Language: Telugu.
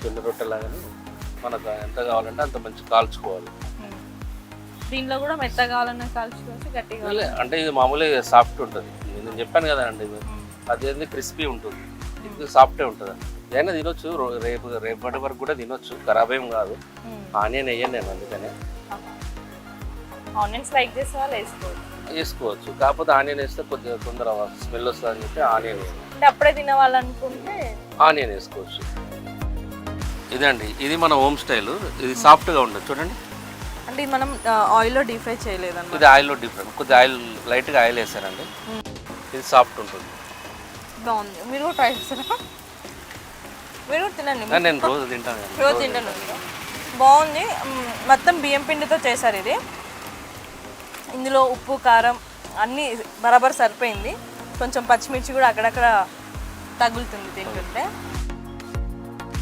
జొన్న రొట్టెలాగానే మనకు ఎంత కావాలంటే అంత మంచి కాల్చుకోవాలి. దీనిలో కూడా మెత్త కావాలన్నా కాల్చుకోవచ్చు, గట్టిగా అంటే ఇది మామూలుగా సాఫ్ట్ ఉంటుంది. నేను చెప్పాను కదా అండి, అది క్రిస్పీ ఉంటుంది, ఇది సాఫ్టే ఉంటుంది. ఏదైనా తినొచ్చు, రేపటి వరకు కూడా తినొచ్చు, ఖరాబ్ ఏం కాదు. ఆనియన్ వేయండి నేను అందుకనే. ఆనియన్స్ లైక్ చేసే వాళ్ళు వేసుకోవచ్చు, కాకపోతే ఆనియన్ వేస్తే కొద్దిగా తొందర స్మెల్ వస్తుంది అని చెప్పి ఆనియన్ అంటే అప్పుడే తినవాలనుకుంటే ఆనియన్ వేసుకోవచ్చు. ఇదండి, ఇది మన హోమ్ స్టైల్. ఇది సాఫ్ట్గా ఉండదు చూడండి. అంటే ఇది మనం ఆయిల్లో డీప్ ఫ్రై చేయలేదన్నమాట. ఇది ఆయిల్లో డిఫరెంట్, కొద్దిగా ఆయిల్ లైట్గా ఆయిల్ వేసారండి. ఇది సాఫ్ట్ ఉంటుంది. బాగుంది, మీరు కూడా ట్రై చేస్తారా? మీరు కూడా తినండి. నేను రోజు తింటాను. రోజు తింటాను. బాగుంది, మొత్తం బియ్యం పిండితో చేశారు ఇది. ఇందులో ఉప్పు కారం అన్నీ బరాబర్ సరిపోయింది. కొంచెం పచ్చిమిర్చి కూడా అక్కడక్కడ తగులుతుంది తింటుంటే.